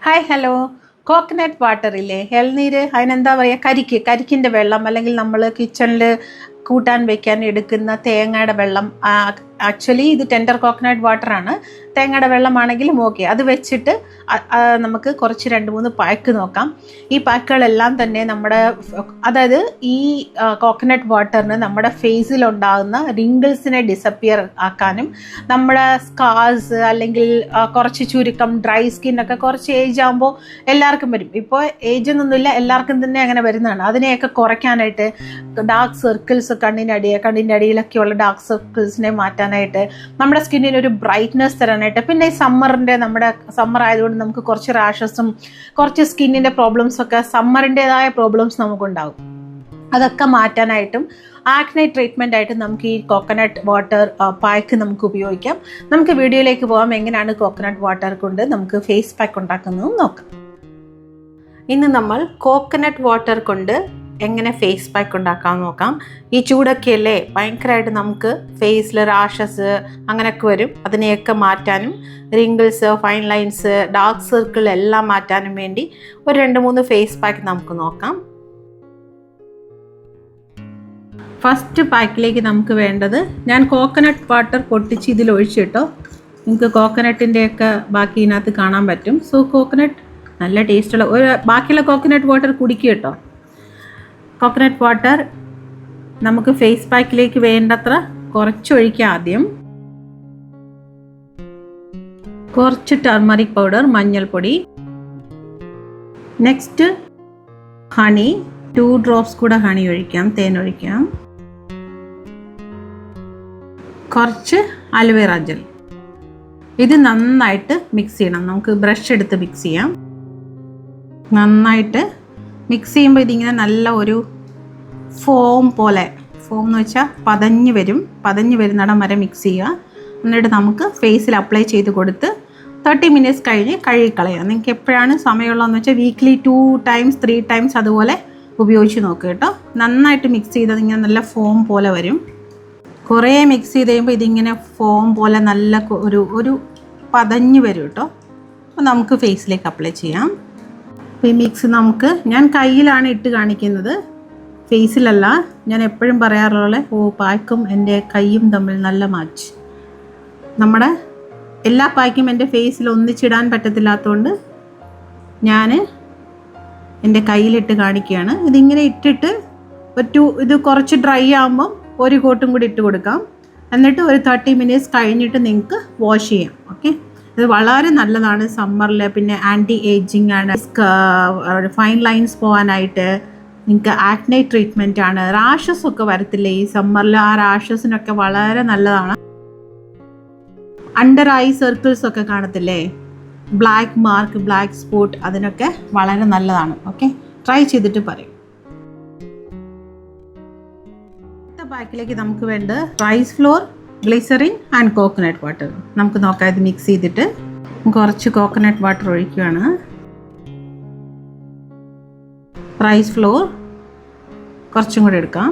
Hi hello. Coconut വാട്ടറില്ലേ, ഇളനീര്, അതിനെന്താ പറയുക, കരിക്കിൻ്റെ വെള്ളം, അല്ലെങ്കിൽ നമ്മൾ കിച്ചണിൽ കൂട്ടാൻ വെക്കാൻ എടുക്കുന്ന തേങ്ങയുടെ വെള്ളം. ആക്ച്വലി ഇത് ടെൻഡർ കോക്കനട്ട് വാട്ടറാണ്. തേങ്ങയുടെ വെള്ളമാണെങ്കിലും ഓക്കെ. അത് വെച്ചിട്ട് നമുക്ക് കുറച്ച് 2-3 പാക്ക് നോക്കാം. ഈ പാക്കുകളെല്ലാം തന്നെ അതായത് ഈ കോക്കനട്ട് വാട്ടറിന് നമ്മുടെ ഫേസിലുണ്ടാകുന്ന റിങ്കിൾസിനെ ഡിസപ്പിയർ ആക്കാനും, നമ്മുടെ സ്കാർസ് അല്ലെങ്കിൽ കുറച്ച് ചുരുക്കം, ഡ്രൈ സ്കിന്നൊക്കെ കുറച്ച് ഏജ് ആകുമ്പോൾ എല്ലാവർക്കും വരും. ഇപ്പോൾ ഏജ് ഒന്നുമില്ല, എല്ലാവർക്കും തന്നെ അങ്ങനെ വരുന്നതാണ്. അതിനെയൊക്കെ കുറയ്ക്കാനായിട്ട്, ഡാർക്ക് സർക്കിൾസ് കണ്ണിൻ്റെ അടിയിലൊക്കെയുള്ള ഡാർക്ക് സർക്കിൾസിനെ മാറ്റാനായിട്ട്, നമ്മുടെ സ്കിന്നിന് ഒരു ബ്രൈറ്റ്നെസ് തരാനായിട്ട്, പിന്നെ ഈ നമ്മുടെ സമ്മർ ആയതുകൊണ്ട് നമുക്ക് കുറച്ച് റാഷസും കുറച്ച് സ്കിന്നിൻ്റെ പ്രോബ്ലംസൊക്കെ, സമ്മറിൻ്റെതായ പ്രോബ്ലംസ് നമുക്കുണ്ടാകും. അതൊക്കെ മാറ്റാനായിട്ടും ആക്നെ ട്രീറ്റ്മെൻ്റ് ആയിട്ട് നമുക്ക് ഈ കോക്കനട്ട് വാട്ടർ പാക്ക് നമുക്ക് ഉപയോഗിക്കാം. നമുക്ക് വീഡിയോയിലേക്ക് പോകാം. എങ്ങനെയാണ് കോക്കനട്ട് വാട്ടർ കൊണ്ട് നമുക്ക് ഫേസ് പാക്ക് ഉണ്ടാക്കുന്നതെന്ന് നോക്കാം. ഇന്ന് നമ്മൾ കോക്കനട്ട് വാട്ടർ കൊണ്ട് എങ്ങനെ ഫേസ് പാക്ക് ഉണ്ടാക്കാമെന്ന് നോക്കാം. ഈ ചൂടൊക്കെ അല്ലേ, ഭയങ്കരമായിട്ട് നമുക്ക് ഫേസിൽ റാഷസ് അങ്ങനെയൊക്കെ വരും. അതിനെയൊക്കെ മാറ്റാനും, wrinkles, fine lines, dark circle എല്ലാം മാറ്റാനും വേണ്ടി ഒരു 2-3 ഫേസ് പാക്ക് നമുക്ക് നോക്കാം. ഫസ്റ്റ് പാക്കിലേക്ക് നമുക്ക് വേണ്ടത്, ഞാൻ കോക്കനട്ട് വാട്ടർ പൊട്ടിച്ച് ഇതിൽ ഒഴിച്ചിട്ടോ. നിങ്ങൾക്ക് കോക്കനട്ടിൻ്റെയൊക്കെ ബാക്കി ഇതിനകത്ത് കാണാൻ പറ്റും. സോ കോക്കനട്ട് നല്ല ടേസ്റ്റുള്ള ബാക്കിയുള്ള കോക്കനട്ട് വാട്ടർ കുടിക്കുക കേട്ടോ. കോക്കനട്ട് വാട്ടർ നമുക്ക് ഫേസ് പാക്കിലേക്ക് വേണ്ടത്ര കുറച്ചൊഴിക്കാം. ആദ്യം കുറച്ച് ടർമറിക് പൗഡർ, മഞ്ഞൾപ്പൊടി, നെക്സ്റ്റ് ഹണി, 2 ഡ്രോപ്സ് കൂടെ ഹണി ഒഴിക്കാം, തേൻ ഒഴിക്കാം, കുറച്ച് അലോവേറ ജെൽ. ഇത് നന്നായിട്ട് മിക്സ് ചെയ്യണം. നമുക്ക് ബ്രഷ് എടുത്ത് മിക്സ് ചെയ്യാം. നന്നായിട്ട് മിക്സ് ചെയ്യുമ്പോൾ ഇതിങ്ങനെ നല്ല ഒരു ഫോം എന്ന് വെച്ചാൽ പതഞ്ഞ് വരുന്നിടം വരെ മിക്സ് ചെയ്യുക. എന്നിട്ട് നമുക്ക് ഫേസിൽ അപ്ലൈ ചെയ്ത് കൊടുത്ത് 30 മിനിറ്റ്സ് കഴിഞ്ഞ് കഴുകിക്കളയാം. നിങ്ങൾക്ക് എപ്പോഴാണ് സമയമുള്ളതെന്ന് വെച്ചാൽ വീക്ക്ലി 2 ടൈംസ് 3 ടൈംസ് അതുപോലെ ഉപയോഗിച്ച് നോക്കുക കേട്ടോ. നന്നായിട്ട് മിക്സ് ചെയ്തത് ഇങ്ങനെ നല്ല ഫോം പോലെ വരും. കുറേ മിക്സ് ചെയ്ത് കഴിയുമ്പോൾ ഇതിങ്ങനെ ഫോം പോലെ നല്ല ഒരു പതഞ്ഞ് വരും കേട്ടോ. അപ്പോൾ നമുക്ക് ഫേസിലേക്ക് അപ്ലൈ ചെയ്യാം. അപ്പോൾ ഈ മിക്സ് ഞാൻ കയ്യിലാണ് ഇട്ട് കാണിക്കുന്നത്, ഫേസിലല്ല. ഞാൻ എപ്പോഴും പറയാറുള്ള പായ്ക്കും എൻ്റെ കൈയും തമ്മിൽ നല്ല മാച്ച്. നമ്മുടെ എല്ലാ പായ്ക്കും എൻ്റെ ഫേസിൽ ഒന്നിച്ചിടാൻ പറ്റത്തില്ലാത്തതുകൊണ്ട് ഞാൻ എൻ്റെ കയ്യിലിട്ട് കാണിക്കുകയാണ്. ഇതിങ്ങനെ ഇട്ടിട്ട് ഇത് കുറച്ച് ഡ്രൈ ആകുമ്പം ഒരു കോട്ടും കൂടി ഇട്ട് കൊടുക്കാം. എന്നിട്ട് ഒരു 30 മിനിറ്റ്സ് കഴിഞ്ഞിട്ട് നിങ്ങൾക്ക് വാഷ് ചെയ്യാം. ഓക്കെ, ഇത് വളരെ നല്ലതാണ് സമ്മറിൽ. പിന്നെ ആൻറ്റി ഏജിങ് ആണ്, ഫൈൻ ലൈൻസ് പോകാനായിട്ട്, നിങ്ങൾക്ക് ആക്നെ ട്രീറ്റ്മെൻ്റ് ആണ്. റാഷസ് ഒക്കെ വരത്തില്ലേ ഈ സമ്മറിൽ, ആ റാഷസിനൊക്കെ വളരെ നല്ലതാണ്. അണ്ടർ ഐ സർക്കിൾസ് ഒക്കെ കാണത്തില്ലേ, ബ്ലാക്ക് മാർക്ക്, ബ്ലാക്ക് സ്പോട്ട്, അതിനൊക്കെ വളരെ നല്ലതാണ്. ഓക്കെ, ട്രൈ ചെയ്തിട്ട് പറയും. അടുത്ത പാക്കിലേക്ക് നമുക്ക് വേണ്ട rice flour, glycerin and coconut water. നമുക്ക് നോക്കാം. ഇത് മിക്സ് ചെയ്തിട്ട് കുറച്ച് കോക്കനട്ട് വാട്ടർ ഒഴിക്കുകയാണ്. റൈസ് ഫ്ലോർ കുറച്ചും കൂടി എടുക്കാം.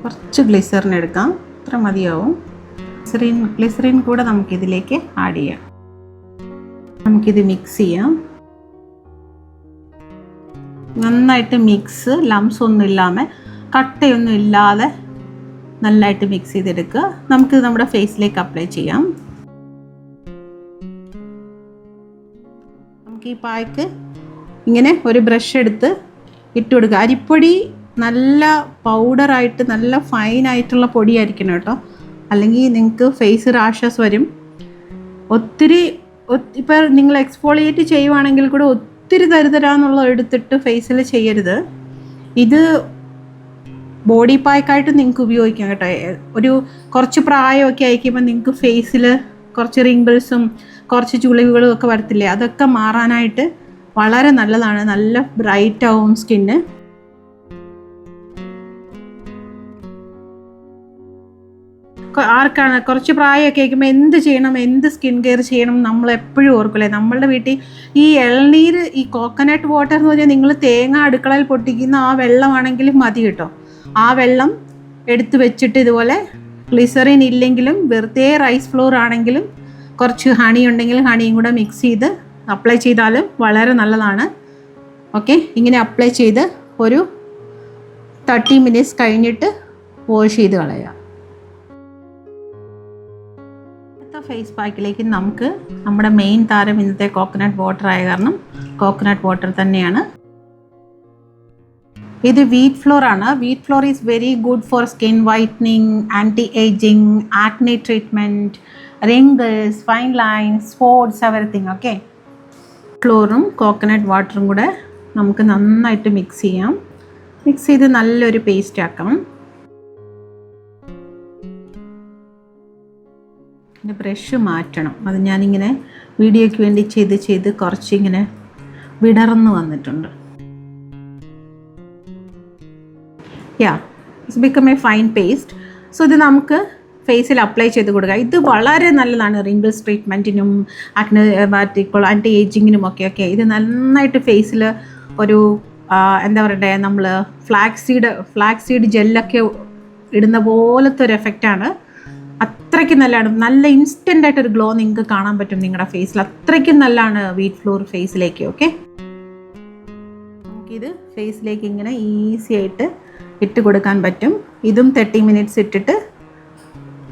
കുറച്ച് ഗ്ലിസറിൻ എടുക്കാം, ഇത്ര മതിയാവും. ഗ്ലിസറിൻ കൂടെ നമുക്കിതിലേക്ക് ആഡ് ചെയ്യാം. നമുക്കിത് മിക്സ് ചെയ്യാം. നന്നായിട്ട് മിക്സ്, ലംസ് ഒന്നും ഇല്ലാതെ, കട്ടയൊന്നും ഇല്ലാതെ നല്ലതായിട്ട് മിക്സ് ചെയ്തെടുക്കുക. നമുക്കിത് നമ്മുടെ ഫേസിലേക്ക് അപ്ലൈ ചെയ്യാം. നമുക്ക് ഈ പായ്ക്ക് ഇങ്ങനെ ഒരു ബ്രഷ് എടുത്ത് ഇട്ട് കൊടുക്കുക. അരിപ്പൊടി നല്ല പൗഡറായിട്ട് നല്ല ഫൈനായിട്ടുള്ള പൊടിയായിരിക്കണം കേട്ടോ, അല്ലെങ്കിൽ നിങ്ങൾക്ക് ഫേസ് റാഷസ് വരും. ഇപ്പോൾ നിങ്ങൾ എക്സ്ഫോളിയേറ്റ് ചെയ്യുവാണെങ്കിൽ കൂടെ ഒത്തിരി തരുതരാന്നുള്ള എടുത്തിട്ട് ഫേസിൽ ചെയ്യരുത്. ഇത് ബോഡി പാക്കായിട്ട് നിങ്ങൾക്ക് ഉപയോഗിക്കാം കേട്ടോ. ഒരു കുറച്ച് പ്രായമൊക്കെ ആയിരിക്കുമ്പോൾ നിങ്ങൾക്ക് ഫേസിൽ കുറച്ച് റിങ്കിൾസും കുറച്ച് ചുളിവുകളും ഒക്കെ വരത്തില്ലേ, അതൊക്കെ മാറാനായിട്ട് വളരെ നല്ലതാണ്. നല്ല ബ്രൈറ്റ് ആവും സ്കിന്ന്. ആർക്കാണ് കുറച്ച് പ്രായമൊക്കെ ആയിരിക്കുമ്പോൾ എന്ത് ചെയ്യണം, എന്ത് സ്കിൻ കെയർ ചെയ്യണം നമ്മൾ എപ്പോഴും ഓർക്കില്ലേ. നമ്മളുടെ വീട്ടിൽ ഈ ഇളനീര്, ഈ കോക്കനട്ട് വാട്ടർ എന്ന് പറഞ്ഞാൽ നിങ്ങൾ തേങ്ങ അടുക്കളയിൽ പൊട്ടിക്കുന്ന ആ വെള്ളമാണെങ്കിലും മതി കേട്ടോ. ആ വെള്ളം എടുത്ത് വെച്ചിട്ട് ഇതുപോലെ ഗ്ലിസറിൻ ഇല്ലെങ്കിലും വെറുതെ റൈസ് ഫ്ലോർ ആണെങ്കിലും കുറച്ച് ഹണി ഉണ്ടെങ്കിൽ ഹണിയും കൂടെ മിക്സ് ചെയ്ത് അപ്ലൈ ചെയ്താലും വളരെ നല്ലതാണ്. ഓക്കെ, ഇങ്ങനെ അപ്ലൈ ചെയ്ത് ഒരു 30 മിനിറ്റ്സ് കഴിഞ്ഞിട്ട് വാഷ് ചെയ്ത് കളയുക. അടുത്ത ഫേസ് പാക്കിലേക്ക് നമുക്ക് നമ്മുടെ മെയിൻ താരം ഇന്നത്തെ കോക്കനട്ട് വാട്ടർ ആയ കാരണം കോക്കനട്ട് വാട്ടർ തന്നെയാണ്. ഇത് വീറ്റ് ഫ്ലോർ ആണ്. Wheat flour is very good for skin whitening, anti ageing, acne treatment, wrinkles, fine lines, spots, everything. Okay, ഫ്ലോറും കോക്കനട്ട് വാട്ടറും കൂടെ നമുക്ക് നന്നായിട്ട് മിക്സ് ചെയ്യാം. മിക്സ് ചെയ്ത് നല്ലൊരു പേസ്റ്റ് ആക്കണം. പിന്നെ ബ്രഷ് മാറ്റണം. അത് ഞാനിങ്ങനെ വീഡിയോയ്ക്ക് വേണ്ടി ചെയ്ത് കുറച്ചിങ്ങനെ വിടർന്ന് വന്നിട്ടുണ്ട്. It's become A fine paste. So ഇത് നമുക്ക് ഫേസിൽ അപ്ലൈ ചെയ്ത് കൊടുക്കുക. ഇത് വളരെ നല്ലതാണ് റിങ്കിൾസ് ട്രീറ്റ്മെൻറ്റിനും ആൻറ്റി ഏജിങ്ങിനും ഒക്കെ. ഇത് നന്നായിട്ട് ഫേസിൽ ഒരു എന്താ പറയണ്ടേ, നമ്മൾ ഫ്ലാക്സ് സീഡ് ജെല്ലൊക്കെ ഇടുന്ന പോലത്തെ ഒരു എഫക്റ്റാണ്. അത്രയ്ക്കും നല്ലതാണ്. നല്ല ഇൻസ്റ്റൻ്റ് ആയിട്ടൊരു ഗ്ലോ നിങ്ങൾക്ക് കാണാൻ പറ്റും നിങ്ങളുടെ ഫേസിൽ. അത്രയ്ക്കും നല്ലതാണ് വീറ്റ് ഫ്ലോർ ഫേസിലേക്ക്. ഓക്കെ, നമുക്കിത് ഫേസിലേക്ക് ഇങ്ങനെ ഈസി ആയിട്ട് ഇട്ട് കൊടുക്കാൻ പറ്റും. ഇതും 30 മിനിറ്റ്സ് ഇട്ടിട്ട്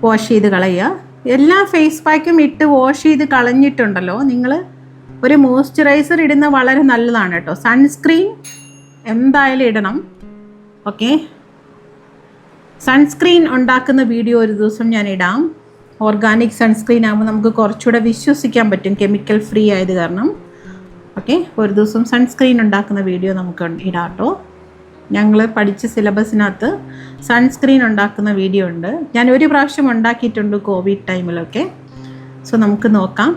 വാഷ് ചെയ്ത് കളയുക. എല്ലാ ഫേസ് പാക്കും ഇട്ട് വാഷ് ചെയ്ത് കളഞ്ഞിട്ടുണ്ടല്ലോ, നിങ്ങൾ ഒരു മോയ്സ്ചറൈസർ ഇടുന്ന വളരെ നല്ലതാണ് കേട്ടോ. സൺസ്ക്രീൻ എന്തായാലും ഇടണം. ഓക്കെ, സൺസ്ക്രീൻ ഉണ്ടാക്കുന്ന വീഡിയോ ഒരു ദിവസം ഞാൻ ഇടാം. ഓർഗാനിക് സൺസ്ക്രീൻ ആകുമ്പോൾ നമുക്ക് കുറച്ചുകൂടെ വിശ്വസിക്കാൻ പറ്റും, കെമിക്കൽ ഫ്രീ ആയത് കാരണം. ഓക്കെ, ഒരു ദിവസം സൺസ്ക്രീൻ ഉണ്ടാക്കുന്ന വീഡിയോ നമുക്ക് ഇടാം കേട്ടോ. ഞങ്ങൾ പഠിച്ച സിലബസിനകത്ത് സൺസ്ക്രീൻ ഉണ്ടാക്കുന്ന വീഡിയോ ഉണ്ട്. ഞാൻ ഒരു പ്രാവശ്യം ഉണ്ടാക്കിയിട്ടുണ്ട് കോവിഡ് ടൈമിലൊക്കെ. സോ നമുക്ക് നോക്കാം.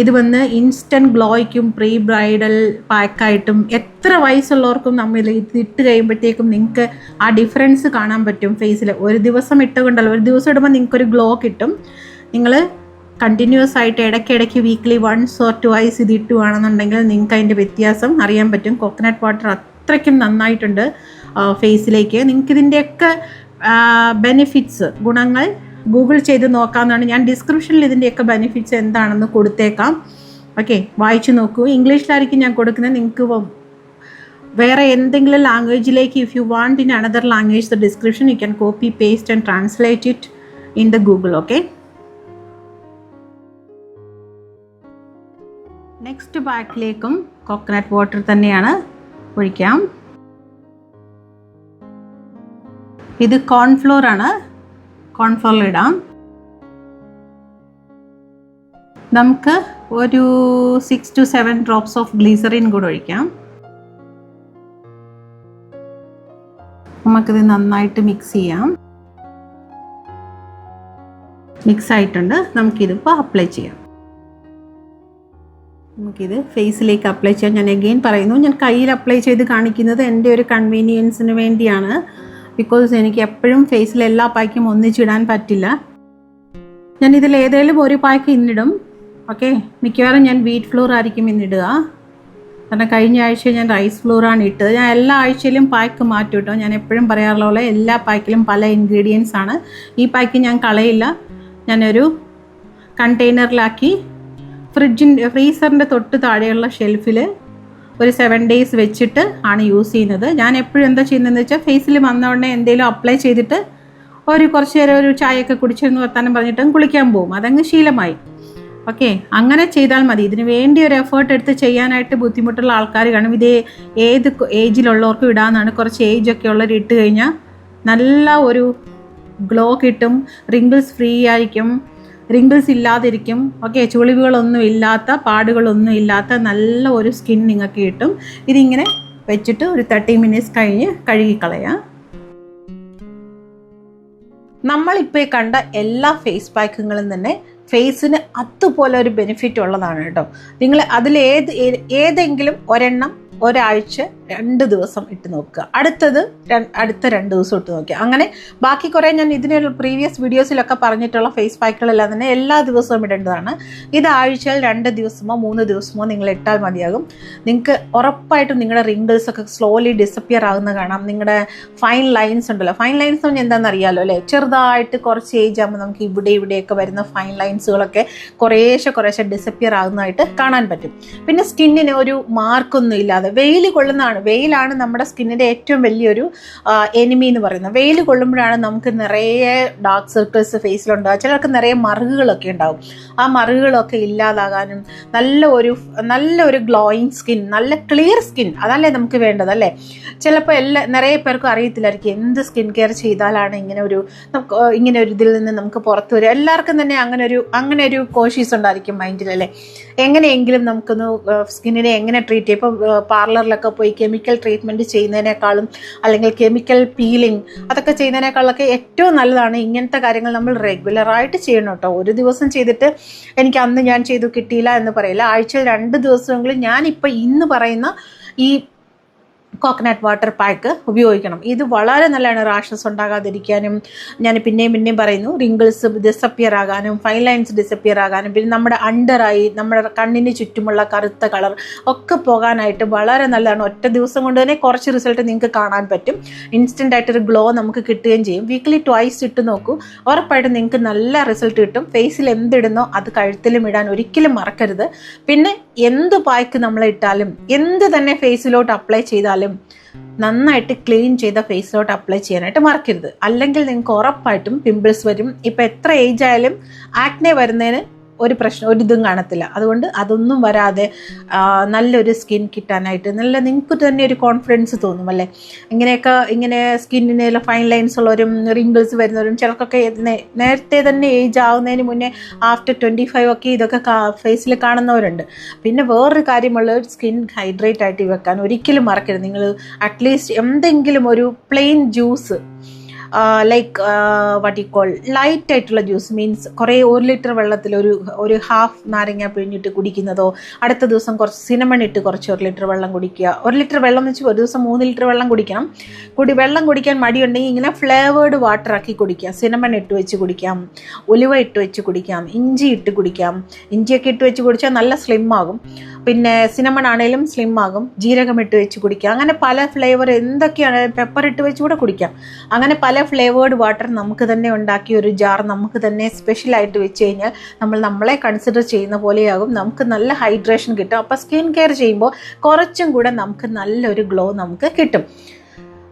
ഇത് വന്ന് ഇൻസ്റ്റൻറ്റ് ഗ്ലോയ്ക്കും പ്രീ ബ്രൈഡൽ പാക്കായിട്ടും എത്ര വയസ്സുള്ളവർക്കും നമ്മൾ ഇത് ഇട്ട് കഴിയുമ്പോഴത്തേക്കും നിങ്ങൾക്ക് ആ ഡിഫറൻസ് കാണാൻ പറ്റും ഫേസിൽ. ഒരു ദിവസം ഇട്ടുകൊണ്ടല്ലോ, ഒരു ദിവസം ഇടുമ്പോൾ നിങ്ങൾക്കൊരു ഗ്ലോ കിട്ടും. നിങ്ങൾ കണ്ടിന്യൂസ് ആയിട്ട് ഇടയ്ക്കിടയ്ക്ക് വീക്ക്ലി 1 or 2 ഇത് ഇട്ടുവാണെന്നുണ്ടെങ്കിൽ നിങ്ങൾക്ക് അതിൻ്റെ വ്യത്യാസം അറിയാൻ പറ്റും. കോക്കനട്ട് വാട്ടർ അത്രയ്ക്കും നന്നായിട്ടുണ്ട് ഫേസിലേക്ക്. നിങ്ങൾക്ക് ഇതിൻ്റെയൊക്കെ ബെനിഫിറ്റ്സ്, ഗുണങ്ങൾ ഗൂഗിൾ ചെയ്ത് നോക്കാമെന്നാണ്. ഞാൻ ഡിസ്ക്രിപ്ഷനിൽ ഇതിൻ്റെയൊക്കെ ബെനിഫിറ്റ്സ് എന്താണെന്ന് കൊടുത്തേക്കാം. ഓക്കെ, വായിച്ചു നോക്കൂ. ഇംഗ്ലീഷിലായിരിക്കും ഞാൻ കൊടുക്കുന്നത്. നിങ്ങൾക്ക് വേറെ എന്തെങ്കിലും ലാംഗ്വേജിലേക്ക് if you want in another language the description you can copy paste and translate it in the Google. Okay, next പാക്കിലേക്കും കോക്കനട്ട് വാട്ടർ തന്നെയാണ് ഒഴിക്കാം. ഇത് കോൺഫ്ലോർ ആണ്. കോൺഫ്ലോർ ഇടാം. നമുക്ക് ഒരു 6 to 7 ഡ്രോപ്സ് ഓഫ് ഗ്ലിസറിൻ കൂടെ ഒഴിക്കാം. നമുക്കിത് നന്നായിട്ട് മിക്സ് ചെയ്യാം. മിക്സ് ആയിട്ടുണ്ട്. നമുക്കിതിപ്പോൾ അപ്ലൈ ചെയ്യാം. നമുക്കിത് ഫേസിലേക്ക് അപ്ലൈ ചെയ്യാം. ഞാൻ അഗെയിൻ പറയുന്നു, ഞാൻ കയ്യിൽ അപ്ലൈ ചെയ്ത് കാണിക്കുന്നത് എൻ്റെ ഒരു കൺവീനിയൻസിന് വേണ്ടിയാണ്. ബിക്കോസ് എനിക്ക് എപ്പോഴും ഫേസിൽ എല്ലാ പാക്കും ഒന്നിച്ചിടാൻ പറ്റില്ല. ഞാൻ ഇതിൽ ഏതെങ്കിലും ഒരു പാക്ക് ഇന്നിടും. ഓക്കെ, മിക്കവാറും ഞാൻ വീറ്റ് ഫ്ലോർ ആയിരിക്കും ഇന്നിടുക. കാരണം കഴിഞ്ഞ ആഴ്ച ഞാൻ റൈസ് ഫ്ലോറാണ് ഇട്ടത്. ഞാൻ എല്ലാ ആഴ്ചയിലും പാക്ക് മാറ്റും കേട്ടോ. ഞാൻ എപ്പോഴും പറയാറുള്ള പോലെ എല്ലാ പാക്കിലും പല ഇൻഗ്രീഡിയൻസ് ആണ്. ഈ പാക്ക് ഞാൻ കളയില്ല. ഞാനൊരു കണ്ടെയ്നറിലാക്കി ഫ്രീസറിൻ്റെ തൊട്ട് താഴെയുള്ള ഷെൽഫിൽ ഒരു 7 days വെച്ചിട്ട് ആണ് യൂസ് ചെയ്യുന്നത്. ഞാൻ എപ്പോഴും എന്താ ചെയ്യുന്നതെന്ന് വെച്ചാൽ ഫേസിൽ വന്ന ഉടനെ എന്തെങ്കിലും അപ്ലൈ ചെയ്തിട്ട് കുറച്ച് നേരം ഒരു ചായയൊക്കെ കുടിച്ചിരുന്ന് വർത്താനം പറഞ്ഞിട്ടും കുളിക്കാൻ പോകും. അതങ്ങ് ശീലമായി. ഓക്കെ, അങ്ങനെ ചെയ്താൽ മതി. ഇതിന് വേണ്ടി ഒരു എഫേർട്ട് എടുത്ത് ചെയ്യാനായിട്ട് ബുദ്ധിമുട്ടുള്ള ആൾക്കാർ കാണും. ഇത് ഏത് ഏജിലുള്ളവർക്കും ഇടാമെന്നാണ്. കുറച്ച് ഏജൊക്കെ ഉള്ളവർ ഇട്ട് കഴിഞ്ഞാൽ നല്ല ഒരു ഗ്ലോ കിട്ടും. റിങ്കിൾസ് ഫ്രീ ആയിരിക്കും, റിങ്കിൾസ് ഇല്ലാതിരിക്കും. ഓക്കെ, ചുളിവുകളൊന്നും ഇല്ലാത്ത, പാടുകളൊന്നും ഇല്ലാത്ത നല്ല ഒരു സ്കിൻ നിങ്ങൾക്ക് കിട്ടും. ഇതിങ്ങനെ വെച്ചിട്ട് ഒരു 30 മിനിറ്റ്സ് കഴിഞ്ഞ് കഴുകിക്കളയാം. നമ്മളിപ്പോൾ കണ്ട എല്ലാ ഫേസ് പാക്കുകളും തന്നെ ഫേസിന് അതുപോലെ ഒരു ബെനിഫിറ്റ് ഉള്ളതാണ് കേട്ടോ. നിങ്ങൾ അതിൽ ഏതെങ്കിലും ഒരെണ്ണം ഒരാഴ്ച 2 ദിവസം ഇട്ട് നോക്കുക, അടുത്ത 2 ദിവസം ഇട്ട് നോക്കുക. അങ്ങനെ ബാക്കി കുറേ ഞാൻ ഇതിനുള്ള പ്രീവിയസ് വീഡിയോസിലൊക്കെ പറഞ്ഞിട്ടുള്ള ഫേസ് പാക്കുകളെല്ലാം തന്നെ എല്ലാ ദിവസവും ഇടേണ്ടതാണ്. ഇത് ആഴ്ചയിൽ 2 ദിവസമോ 3 ദിവസമോ നിങ്ങൾ ഇട്ടാൽ മതിയാകും. നിങ്ങൾക്ക് ഉറപ്പായിട്ടും നിങ്ങളുടെ റിങ്കിൾസ് ഒക്കെ സ്ലോലി ഡിസപ്പിയർ ആകുന്ന കാണാം. നിങ്ങളുടെ ഫൈൻ ലൈൻസ് ഉണ്ടല്ലോ, ഫൈൻ ലൈൻസ് എന്ന് എന്താണെന്ന് അറിയാമല്ലോ അല്ലേ, ചെറുതായിട്ട് കുറച്ച് ഏജ് ആകുമ്പോൾ നമുക്ക് ഇവിടെയൊക്കെ വരുന്ന ഫൈൻ ലൈൻസുകളൊക്കെ കുറേശ്ശെ ഡിസപ്പിയർ ആകുന്നതായിട്ട് കാണാൻ പറ്റും. പിന്നെ സ്കിന്നിന് ഒരു മാർക്കൊന്നും ഇല്ലാതെ വെയിൽ കൊള്ളുന്നതാണ്. വെയിലാണ് നമ്മുടെ സ്കിന്നിൻ്റെ ഏറ്റവും വലിയൊരു എനിമി എന്ന് പറയുന്നത്. വെയിൽ കൊള്ളുമ്പോഴാണ് നമുക്ക് നിറയെ ഡാർക്ക് സർക്കിൾസ് ഫേസിലുണ്ടാകുക, ചിലർക്ക് നിറയെ മറുകുകളൊക്കെ ഉണ്ടാകും. ആ മറുകുകളൊക്കെ ഇല്ലാതാകാനും നല്ല ഒരു ഗ്ലോയിങ് സ്കിൻ, നല്ല ക്ലിയർ സ്കിൻ, അതല്ലേ നമുക്ക് വേണ്ടത് അല്ലേ. ചിലപ്പോൾ നിറയെ പേർക്കും അറിയത്തില്ലായിരിക്കും എന്ത് സ്കിൻ കെയർ ചെയ്താലാണ് ഇങ്ങനെ ഒരു ഇതിൽ നിന്ന് നമുക്ക് പുറത്തു വരിക. എല്ലാവർക്കും തന്നെ അങ്ങനെ ഒരു കോഷ്യസ് ഉണ്ടായിരിക്കും മൈൻഡിലല്ലേ. എങ്ങനെയെങ്കിലും നമുക്കൊന്ന് സ്കിന്നിനെ എങ്ങനെ ട്രീറ്റ് ചെയ്യും. ഇപ്പോൾ പാർലറിലൊക്കെ പോയി കെമിക്കൽ ട്രീറ്റ്മെൻറ്റ് ചെയ്യുന്നതിനേക്കാളും അല്ലെങ്കിൽ കെമിക്കൽ പീലിംഗ് അതൊക്കെ ചെയ്യുന്നതിനേക്കാളൊക്കെ ഏറ്റവും നല്ലതാണ് ഇങ്ങനത്തെ കാര്യങ്ങൾ നമ്മൾ റെഗുലറായിട്ട് ചെയ്യണം കേട്ടോ. ഒരു ദിവസം ചെയ്തിട്ട് എനിക്ക് അന്ന് ഞാൻ ചെയ്തു കിട്ടിയില്ല എന്ന് പറയില്ല. ആഴ്ചയിൽ 2 ദിവസമെങ്കിലും ഞാനിപ്പോൾ ഇന്ന് പറയുന്ന ഈ കോക്കനട്ട് വാട്ടർ പാക്ക് ഉപയോഗിക്കണം. ഇത് വളരെ നല്ലതാണ് റാഷസ് ഉണ്ടാകാതിരിക്കാനും. ഞാൻ പിന്നെയും പറയുന്നു, റിങ്കിൾസ് ഡിസപ്പിയർ ആകാനും ഫൈൻ ലൈൻസ് ഡിസപ്പിയർ ആകാനും പിന്നെ നമ്മുടെ അണ്ടറായി നമ്മുടെ കണ്ണിന് ചുറ്റുമുള്ള കറുത്ത കളർ ഒക്കെ പോകാനായിട്ട് വളരെ നല്ലതാണ്. ഒറ്റ ദിവസം കൊണ്ട് തന്നെ കുറച്ച് റിസൾട്ട് നിങ്ങൾക്ക് കാണാൻ പറ്റും. ഇൻസ്റ്റൻ്റ് ആയിട്ടൊരു ഗ്ലോ നമുക്ക് കിട്ടുകയും ചെയ്യും. വീക്ക്ലി 2 ഇട്ട് നോക്കൂ, ഉറപ്പായിട്ടും നിങ്ങൾക്ക് നല്ല റിസൾട്ട് കിട്ടും. ഫേസിൽ എന്തിടുന്നോ അത് കഴുത്തിലും ഇടാൻ ഒരിക്കലും മറക്കരുത്. പിന്നെ എന്ത് പായ്ക്ക് നമ്മൾ ഇട്ടാലും എന്ത് തന്നെ ഫേസിലോട്ട് അപ്ലൈ ചെയ്താലും നന്നായിട്ട് ക്ലീൻ ചെയ്ത ഫേസിലോട്ട് അപ്ലൈ ചെയ്യാനായിട്ട് മറക്കരുത്. അല്ലെങ്കിൽ നിങ്ങൾക്ക് ഉറപ്പായിട്ടും പിമ്പിൾസ് വരും. ഇപ്പം എത്ര ഏജ് ആയാലും ആക്നെ വരുന്നതിന് ഒരു ഇതും കാണത്തില്ല. അതുകൊണ്ട് അതൊന്നും വരാതെ നല്ലൊരു സ്കിൻ കിട്ടാനായിട്ട് നിങ്ങൾക്ക് തന്നെ ഒരു കോൺഫിഡൻസ് തോന്നും അല്ലേ. ഇങ്ങനെ സ്കിന്നിന് ഫൈൻ ലൈൻസ് ഉള്ളവരും റിങ്കിൾസ് വരുന്നവരും ചിലർക്കൊക്കെ നേരത്തെ തന്നെ ഏജ് ആവുന്നതിന് മുന്നേ ആഫ്റ്റർ 25 ഒക്കെ ഇതൊക്കെ ഫേസിൽ കാണുന്നവരുണ്ട്. പിന്നെ വേറൊരു കാര്യമുള്ള സ്കിൻ ഹൈഡ്രേറ്റ് ആയിട്ട് വെക്കാൻ ഒരിക്കലും മറക്കരുത്. നിങ്ങൾ അറ്റ്ലീസ്റ്റ് എന്തെങ്കിലും ഒരു പ്ലെയിൻ ജ്യൂസ് ലൈക്ക് ലൈറ്റ് ആയിട്ടുള്ള ജ്യൂസ് മീൻസ് കുറേ 1 ലിറ്റർ വെള്ളത്തിൽ ഒരു ഹാഫ് നാരങ്ങ പിഴിഞ്ഞിട്ട് കുടിക്കുന്നതോ, അടുത്ത ദിവസം കുറച്ച് സിനമൺ ഇട്ട് കുറച്ച് 1 ലിറ്റർ വെള്ളം കുടിക്കുക. 1 ലിറ്റർ വെള്ളം എന്ന് വെച്ചാൽ ഒരു ദിവസം 3 ലിറ്റർ വെള്ളം കുടിക്കണം. വെള്ളം കുടിക്കാൻ മടിയുണ്ടെങ്കിൽ ഇങ്ങനെ ഫ്ലേവേർഡ് വാട്ടർ ആക്കി കുടിക്കുക. സിനമൺ ഇട്ട് വെച്ച് കുടിക്കാം, ഉലുവ ഇട്ട് വെച്ച് കുടിക്കാം, ഇഞ്ചി ഇട്ട് കുടിക്കാം. ഇഞ്ചിയൊക്കെ ഇട്ട് വെച്ച് കുടിച്ചാൽ നല്ല സ്ലിം ആകും. പിന്നെ സിനമൺ ആണെങ്കിലും സ്ലിം ആകും. ജീരകം ഇട്ട് വെച്ച് കുടിക്കാം. അങ്ങനെ പല ഫ്ലേവർ എന്തൊക്കെയാണ്, പെപ്പർ ഇട്ട് വെച്ച് കൂടെ കുടിക്കാം. അങ്ങനെ പല ഫ്ലേവേർഡ് വാട്ടർ നമുക്ക് തന്നെ ഉണ്ടാക്കി ഒരു ജാർ നമുക്ക് തന്നെ സ്പെഷ്യലായിട്ട് വെച്ച് കഴിഞ്ഞാൽ നമ്മളെ കൺസിഡർ ചെയ്യുന്ന പോലെയാകും. നമുക്ക് നല്ല ഹൈഡ്രേഷൻ കിട്ടും. അപ്പോൾ സ്കിൻ കെയർ ചെയ്യുമ്പോൾ കുറച്ചും കൂടെ നമുക്ക് നല്ലൊരു ഗ്ലോ നമുക്ക് കിട്ടും.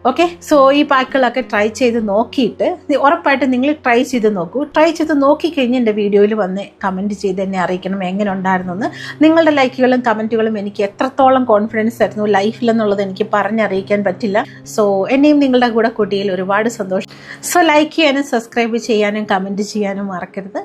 ഓക്കെ, സോ ഈ പാക്കുകളൊക്കെ ട്രൈ ചെയ്ത് നോക്കിയിട്ട് ഉറപ്പായിട്ടും നിങ്ങൾ ട്രൈ ചെയ്ത് നോക്കൂ. ട്രൈ ചെയ്ത് നോക്കിക്കഴിഞ്ഞ് എൻ്റെ വീഡിയോയിൽ വന്ന് കമൻറ്റ് ചെയ്ത് എന്നെ അറിയിക്കണം എങ്ങനെ ഉണ്ടായിരുന്നെന്ന്. നിങ്ങളുടെ ലൈക്കുകളും കമൻറ്റുകളും എനിക്ക് എത്രത്തോളം കോൺഫിഡൻസ് ആയിരുന്നു ലൈഫിലെന്നുള്ളത് എനിക്ക് പറഞ്ഞറിയിക്കാൻ പറ്റില്ല. സോ എന്നെയും നിങ്ങളുടെ കൂടെ കൂട്ടിയതിൽ ഒരുപാട് സന്തോഷം. സോ ലൈക്ക് ചെയ്യാനും സബ്സ്ക്രൈബ് ചെയ്യാനും കമൻറ്റ് ചെയ്യാനും മറക്കരുത്.